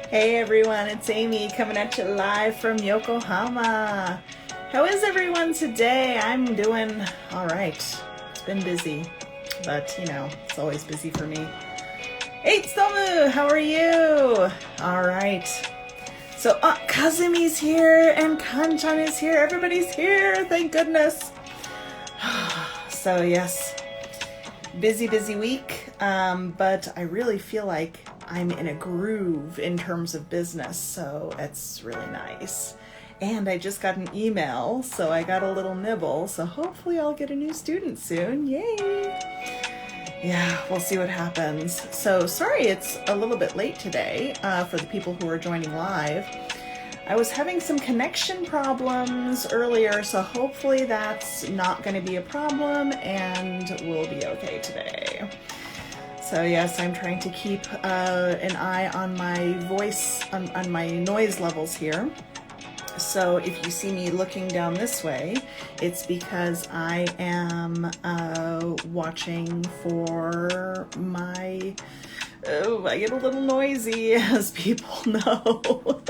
Hey everyone, it's Amy coming at you live from Yokohama. How is everyone today? I'm doing all right. It's been busy, but it's always busy for me. Hey Tsutomu, how are you? All right. So Kazumi's here and Kanchan is here. Everybody's here, thank goodness. So yes, busy week, but I really feel like I'm in a groove in terms of business, so it's really nice. And I just got an email, so I got a little nibble, so hopefully I'll get a new student soon. Yay! Yeah, we'll see what happens. So sorry it's a little bit late today for the people who are joining live. I was having some connection problems earlier, so hopefully that's not going to be a problem and we'll be okay today. So yes, I'm trying to keep an eye on my voice, on my noise levels here. So if you see me looking down this way, it's because I am watching for my... Oh, I get a little noisy, as people know.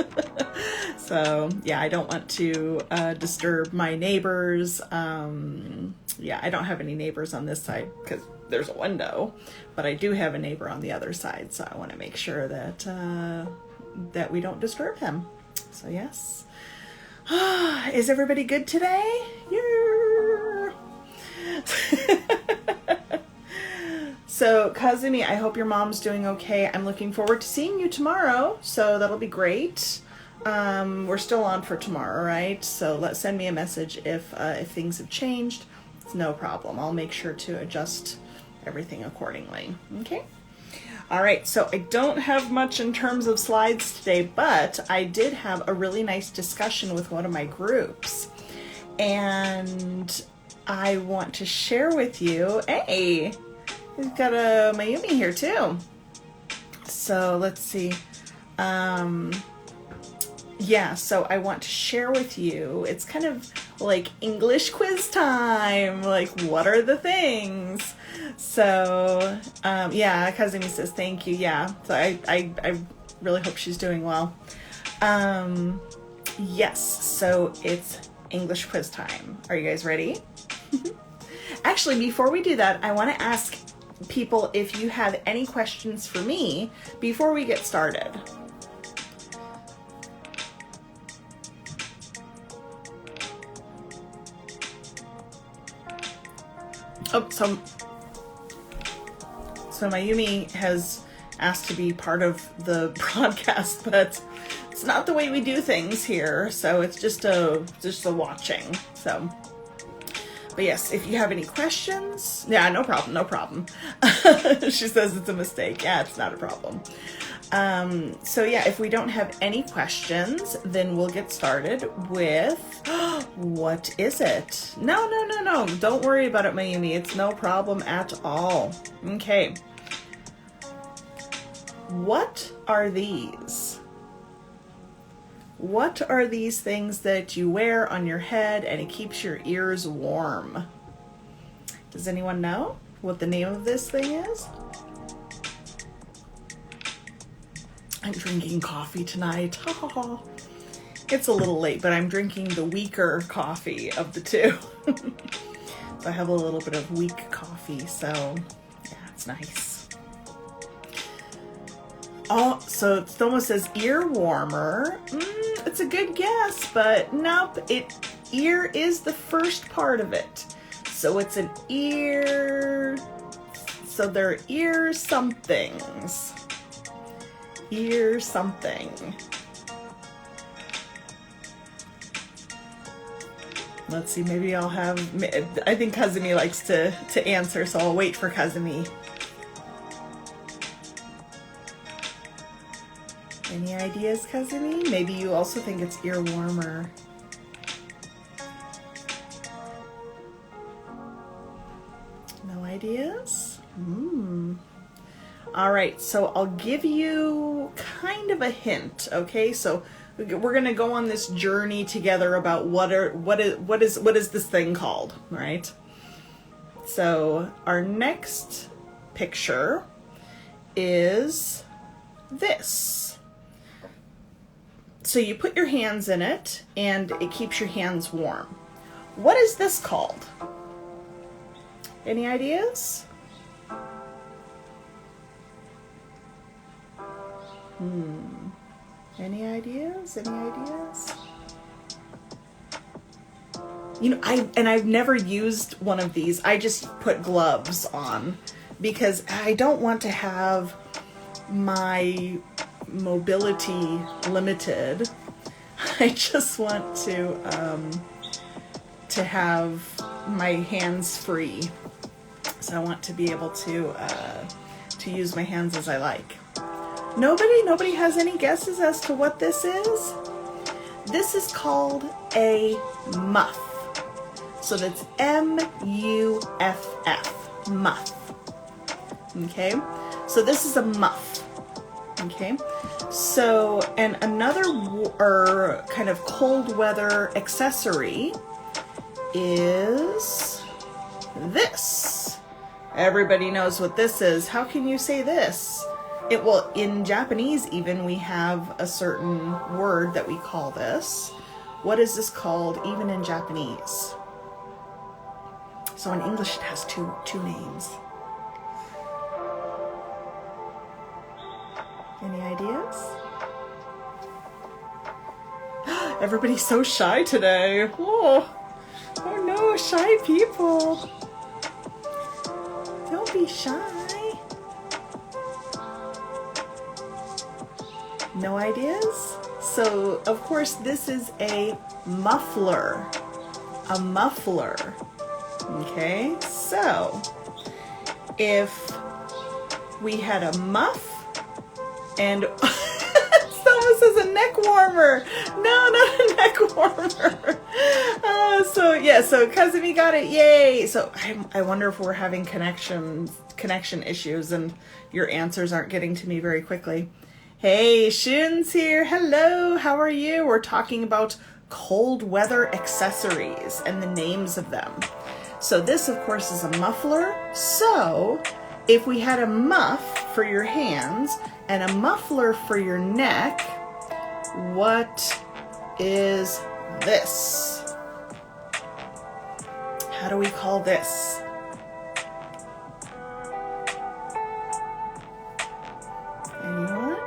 So yeah, I don't want to disturb my neighbors. Yeah, I don't have any neighbors on this side because there's a window, but I do have a neighbor on the other side, so I want to make sure that that we don't disturb him. So yes. Is everybody good today? Yeah. So Kazumi, I hope your mom's doing okay. I'm looking forward to seeing you tomorrow, so that'll be great. We're still on for tomorrow, right? So send me a message if things have changed. It's no problem. I'll make sure to adjust everything accordingly. Okay? All right, so I don't have much in terms of slides today, but I did have a really nice discussion with one of my groups. And I want to share with you, hey, we've got a Mayumi here too. So let's see. Yeah, so I want to share with you, it's kind of like English quiz time. Like, what are the things? So, yeah, Kazumi says thank you. Yeah, so I really hope she's doing well. Yes, so it's English quiz time. Are you guys ready? Actually, before we do that, I want to ask people if you have any questions for me before we get started. Oh, so Mayumi has asked to be part of the broadcast, but it's not the way we do things here, so it's just a watching. So, but yes, if you have any questions, yeah, no problem. She says it's a mistake. Yeah, it's not a problem. So yeah, if we don't have any questions, then we'll get started with, what is it? No, don't worry about it, Mayumi. It's no problem at all. Okay. What are these? What are these things that you wear on your head and it keeps your ears warm? Does anyone know what the name of this thing is? I'm drinking coffee tonight. It's a little late, but I'm drinking the weaker coffee of the two. So I have a little bit of weak coffee, so yeah, it's nice. Oh, so Thomo says ear warmer. It's a good guess, but nope. Ear is the first part of it. So it's an ear. So they're ear somethings. Ear something. Let's see, maybe I'll have, I think Kazumi likes to answer, so I'll wait for Kazumi. Any ideas, Kazumi? Maybe you also think it's ear warmer. No ideas? All right, so I'll give you kind of a hint, okay? So we're gonna go on this journey together about what is this thing called, right? So our next picture is this. so you put your hands in it and it keeps your hands warm. What is this called? Any ideas? Any ideas? Any ideas? You know, I've never used one of these. I just put gloves on because I don't want to have my mobility limited. I just want to have my hands free. So I want to be able to use my hands as I like. Nobody has any guesses as to what this is? This is called a muff. So that's M-U-F-F, muff. Okay, so this is a muff. Okay, so, and another kind of cold weather accessory is this. Everybody knows what this is. How can you say this? Well, in Japanese even, we have a certain word that we call this. What is this called even in Japanese? So in English it has two names. Any ideas? Everybody's so shy today. Oh no, shy people. Don't be shy. No ideas? So, of course, this is a muffler. A muffler. Okay, so if we had a muff and Selma says a neck warmer. No, not a neck warmer. So Kazumi got it. Yay! So I wonder if we're having connection issues and your answers aren't getting to me very quickly. Hey, Shun's here. Hello, how are you? We're talking about cold weather accessories and the names of them. So this, of course, is a muffler. So if we had a muff for your hands and a muffler for your neck, what is this? How do we call this? Anyone?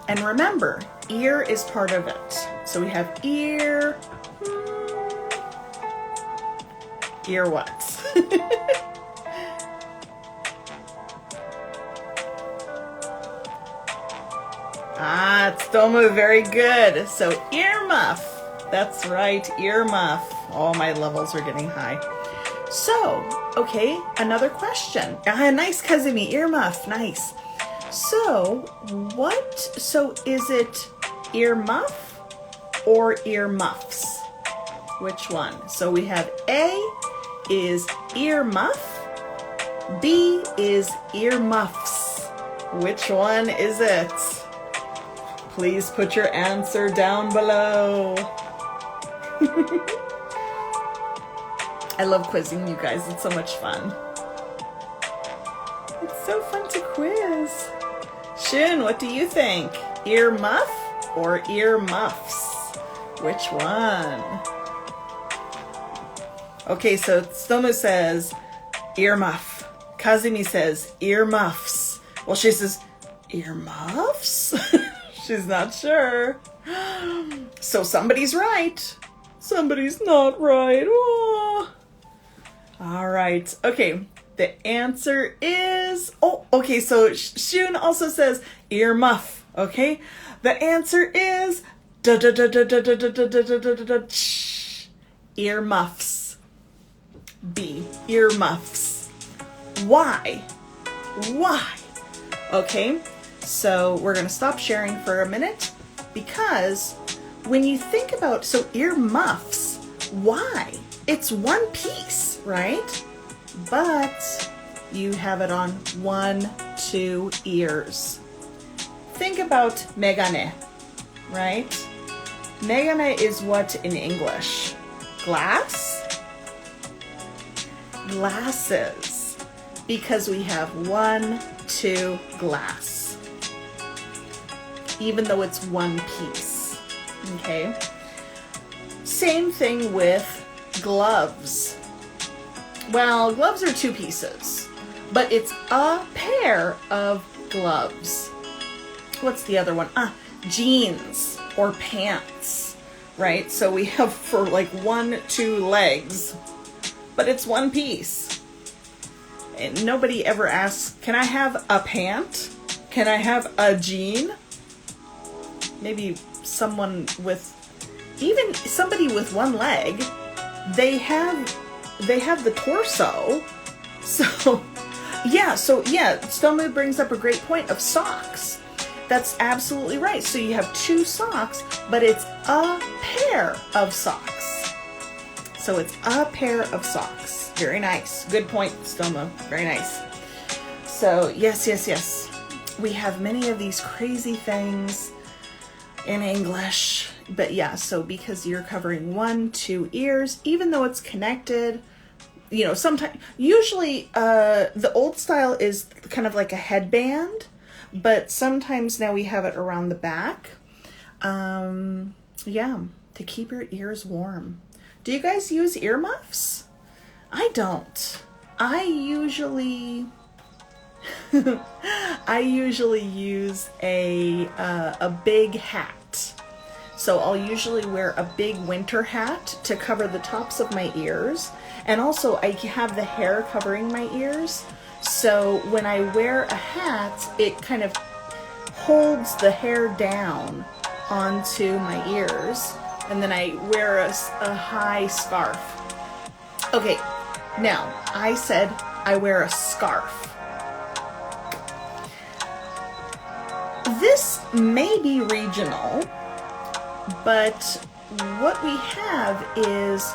And remember, ear is part of it. So we have ear. Ear what? Tstoma, very good. So earmuff. That's right, earmuff. Oh, my levels are getting high. So, okay, another question. Nice, Kazumi, earmuff, nice. So is it earmuff or earmuffs? Which one? So we have A is earmuff, B is earmuffs. Which one is it? Please put your answer down below. I love quizzing you guys. It's so much fun. It's so fun to quiz. Shun, what do you think? Earmuff or earmuffs? Which one? Okay, so Tsutomu says earmuff. Kazumi says earmuffs. Well, she says earmuffs? She's not sure. So somebody's right. Somebody's not right. Oh. All right. Okay. The answer is... Oh, okay. So Shun also says earmuff. Okay. The answer is... Earmuffs. B. Earmuffs. Why? Why? Okay. So we're going to stop sharing for a minute because when you think about... So earmuffs, why? It's one piece, right? But you have it on 1-2 ears. Think about megane, right? Megane is what in English? Glass? Glasses. because we have 1, 2 glass, even though it's one piece. Okay. Same thing with gloves. Well, gloves are 2 pieces, but it's a pair of gloves. What's the other one? Jeans or pants, right? So we have for like 1, 2 legs, but it's one piece. And nobody ever asks, can I have a pant? Can I have a jean? Maybe someone with, even somebody with 1 leg, they have the torso. So yeah, Stoma brings up a great point of socks. That's absolutely right. So you have 2 socks, but it's a pair of socks. So it's a pair of socks. Very nice. Good point, Stoma. Very nice. So yes. We have many of these crazy things in English. But yeah, so because you're covering 1, 2 ears, even though it's connected, you know, sometimes, usually the old style is kind of like a headband, but sometimes now we have it around the back. Yeah, to keep your ears warm. Do you guys use earmuffs? I don't. I usually use a big hat. So I'll usually wear a big winter hat to cover the tops of my ears. And also I have the hair covering my ears. So when I wear a hat, it kind of holds the hair down onto my ears. And then I wear a high scarf. Okay, now I said I wear a scarf. This may be regional, but what we have is,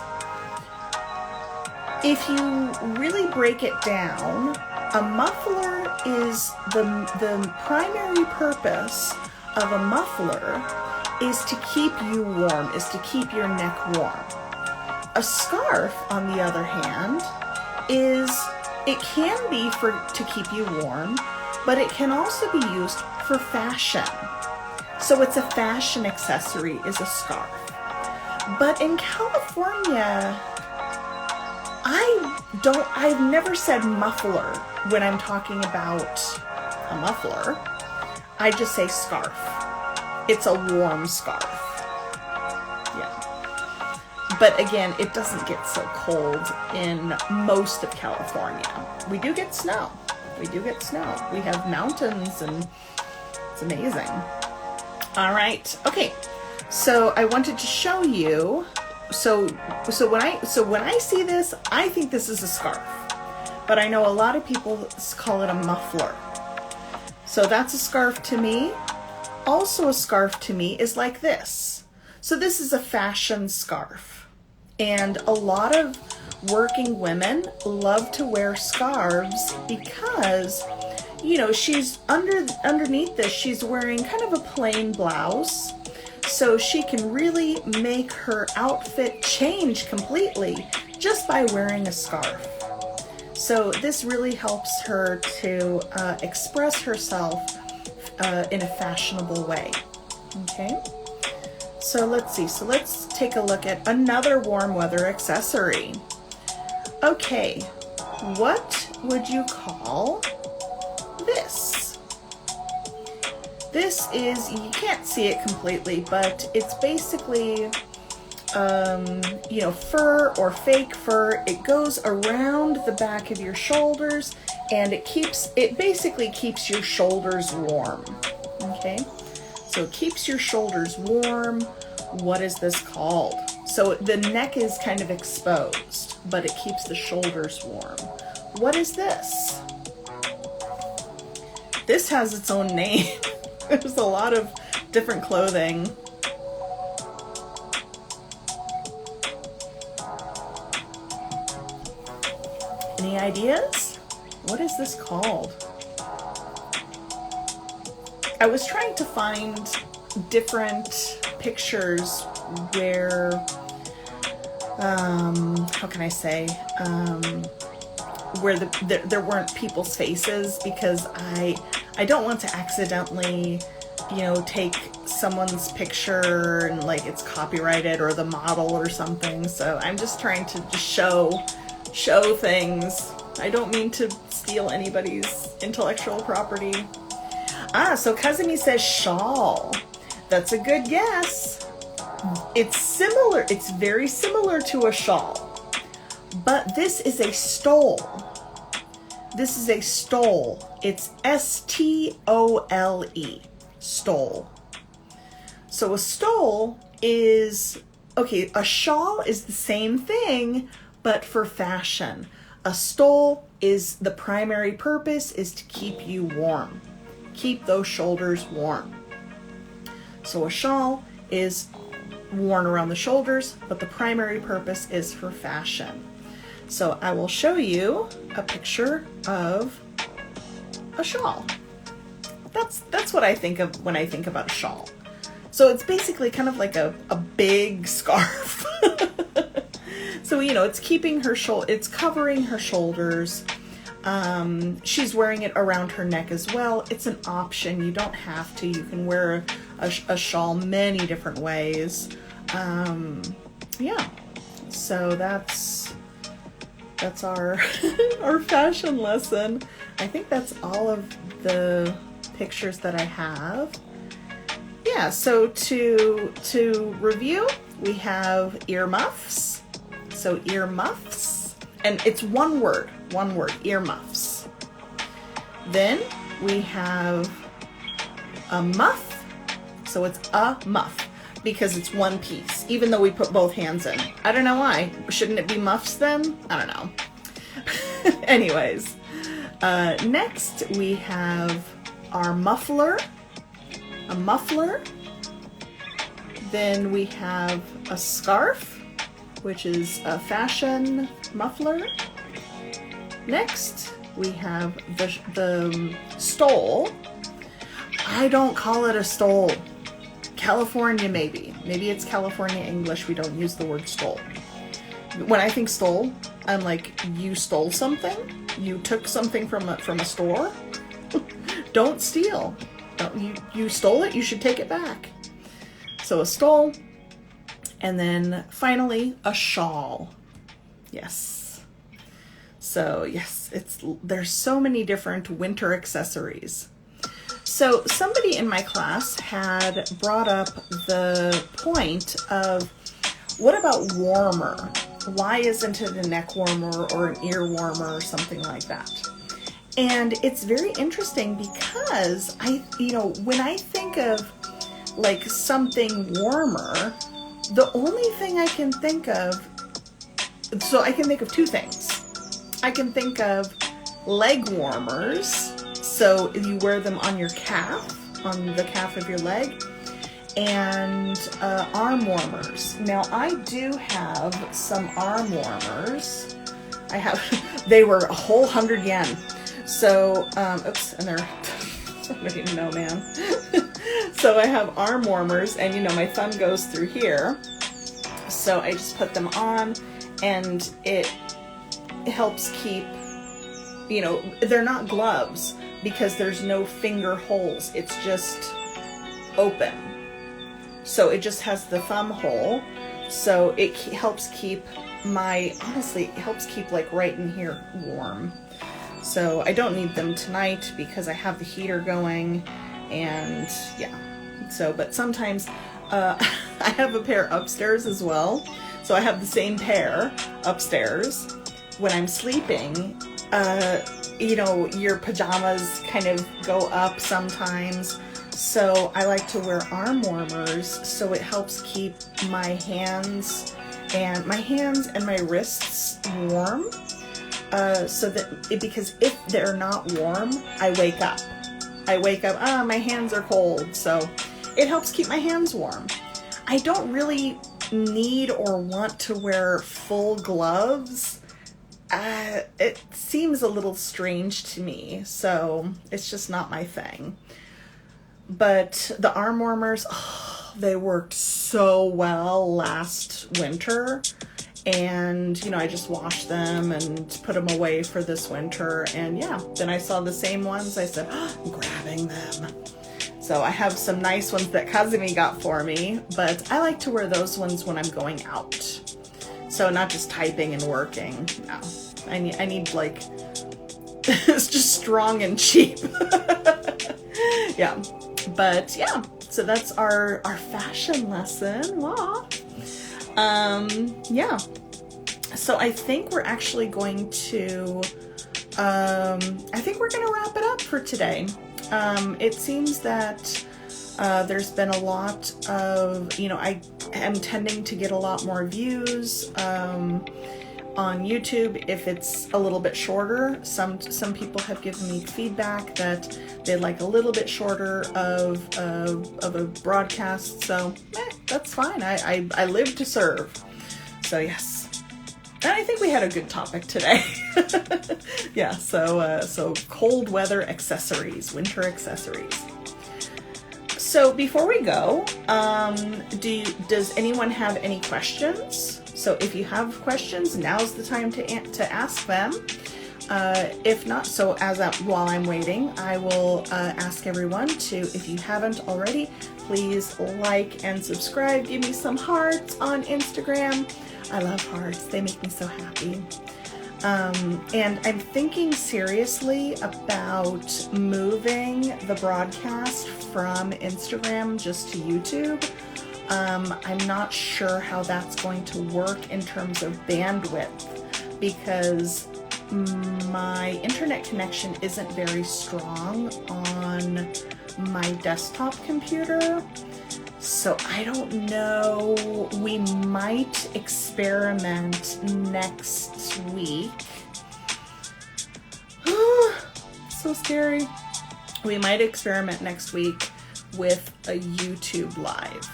if you really break it down, a muffler is the primary purpose of a muffler is to keep you warm, is to keep your neck warm. A scarf, on the other hand, it can be to keep you warm, but it can also be used for fashion. So it's a fashion accessory, is a scarf. But in California, I've never said muffler when I'm talking about a muffler. I just say scarf. It's a warm scarf. Yeah. But again, it doesn't get so cold in most of California. We do get snow. We have mountains, and it's amazing. All right. Okay. So I wanted to show you. So when I see this, I think this is a scarf, but I know a lot of people call it a muffler. So that's a scarf to me. Also a scarf to me is like this. So this is a fashion scarf, and a lot of working women love to wear scarves because, you know, she's underneath this, she's wearing kind of a plain blouse. So she can really make her outfit change completely just by wearing a scarf. So this really helps her to express herself in a fashionable way. Okay, so let's see. So let's take a look at another warm weather accessory. Okay, what would you call this? This is, you can't see it completely, but it's basically, you know, fur or fake fur. It goes around the back of your shoulders, and it basically keeps your shoulders warm. Okay, so it keeps your shoulders warm. What is this called? So the neck is kind of exposed, but it keeps the shoulders warm. What is this? This has its own name. There's a lot of different clothing. Any ideas? What is this called? I was trying to find different pictures where, how can I say, where there weren't people's faces, because I don't want to accidentally, you know, take someone's picture and like it's copyrighted or the model or something. So I'm just trying to just show things. I don't mean to steal anybody's intellectual property. So Kazumi says shawl. That's a good guess. It's similar. It's very similar to a shawl, but this is a stole. This is a stole. It's S-T-O-L-E. Stole. So a stole is, okay, a shawl is the same thing, but for fashion. A stole is, the primary purpose is to keep you warm. Keep those shoulders warm. So a shawl is worn around the shoulders, but the primary purpose is for fashion. So I will show you a picture of a shawl. That's what I think of when I think about a shawl. So it's basically kind of like a big scarf. So, you know, it's keeping her it's covering her shoulders. She's wearing it around her neck as well. It's an option. You don't have to. You can wear a shawl many different ways. Yeah. So that's our our fashion lesson. I think that's all of the pictures that I have. Yeah, so to review, we have earmuffs. So earmuffs, and it's one word, earmuffs. Then we have a muff. So it's a muff because it's one piece, even though we put both hands in. I don't know why. Shouldn't it be muffs then? I don't know. Anyways, next we have our muffler, a muffler. Then we have a scarf, which is a fashion muffler. Next, we have the stole. I don't call it a stole. California, maybe. Maybe it's California English. We don't use the word stole. When I think stole, I'm like, you stole something? You took something from a store? Don't steal. You stole it, you should take it back. So a stole. And then finally, a shawl. Yes. So yes, there's so many different winter accessories. So somebody in my class had brought up the point of, what about warmer? Why isn't it a neck warmer or an ear warmer or something like that? And it's very interesting because when I think of like something warmer, the only thing I can think of, so I can think of two things. I can think of leg warmers. So you wear them on your calf, on the calf of your leg, and arm warmers. Now I do have some arm warmers. They were a whole 100 yen. So, oops, and they're, I don't even know, man. So I have arm warmers, and my thumb goes through here. So I just put them on, and it helps keep, they're not gloves because there's no finger holes. It's just open. So it just has the thumb hole. So it helps keep honestly, it helps keep like right in here warm. So I don't need them tonight because I have the heater going, and yeah. So, but sometimes I have a pair upstairs as well. So I have the same pair upstairs. When I'm sleeping, your pajamas kind of go up sometimes. So I like to wear arm warmers so it helps keep my hands and my wrists warm. Because if they're not warm, I wake up, my hands are cold. So it helps keep my hands warm. I don't really need or want to wear full gloves. It seems a little strange to me, so it's just not my thing. But the arm warmers, they worked so well last winter, And, you know, I just washed them and put them away for this winter. And yeah, then I saw the same ones. I said, oh, I'm grabbing them. So I have some nice ones that Kazumi got for me, but I like to wear those ones when I'm going out. So not just typing and working. No, I need like, it's just strong and cheap. Yeah, but yeah, so that's our fashion lesson. Wow. Yeah, so I think we're actually going to, I think we're going to wrap it up for today. It seems that, there's been a lot of, you know, I am tending to get a lot more views, on YouTube if it's a little bit shorter. Some people have given me feedback that they like a little bit shorter of a broadcast, so that's fine. I live to serve. So yes, and I think we had a good topic today. Yeah, so cold weather accessories, winter accessories. So before we go, does anyone have any questions? So if you have questions, now's the time to ask them. If not, so while I'm waiting, I will ask everyone to, if you haven't already, please like and subscribe. Give me some hearts on Instagram. I love hearts. They make me so happy. And I'm thinking seriously about moving the broadcast from Instagram just to YouTube. I'm not sure how that's going to work in terms of bandwidth, because my internet connection isn't very strong on my desktop computer. So I don't know, we might experiment next week. So scary. We might experiment next week with a YouTube live.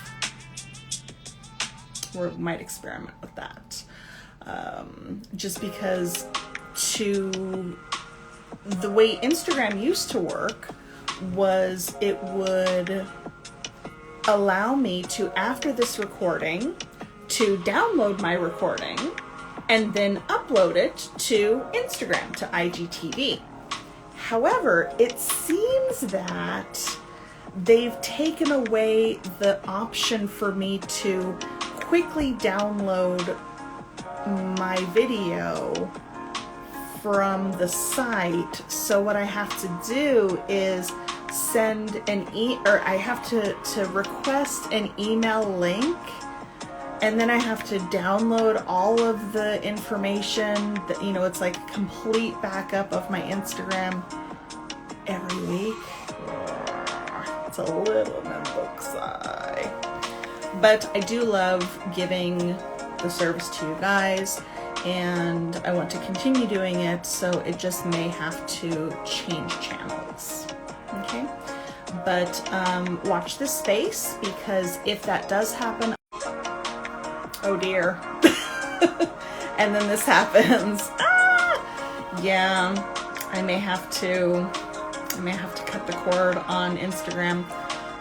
We might experiment with that. Just because the way Instagram used to work was it would allow me to, after this recording, to download my recording and then upload it to Instagram, to IGTV. However, it seems that they've taken away the option for me to quickly download my video from the site. So what I have to do is send I have to request an email link, and then I have to download all of the information that, you know, it's like a complete backup of my Instagram every week. It's a little memboksai. But I do love giving the service to you guys, and I want to continue doing it, so it just may have to change channels. Okay, but watch this space, because if that does happen, oh dear, and then this happens, yeah, I may have to cut the cord on Instagram.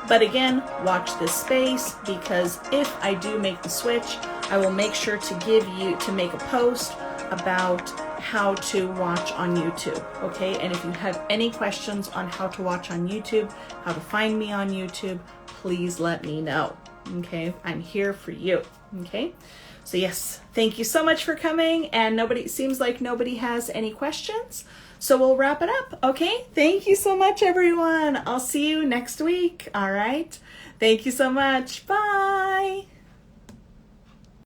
But again, watch this space, because if I do make the switch, I will make sure to make a post about how to watch on YouTube, okay? And if you have any questions on how to watch on YouTube, how to find me on YouTube, please let me know, okay? I'm here for you, okay? So yes, thank you so much for coming, and seems like nobody has any questions, so we'll wrap it up, okay? Thank you so much, everyone. I'll see you next week, all right? Thank you so much. Bye.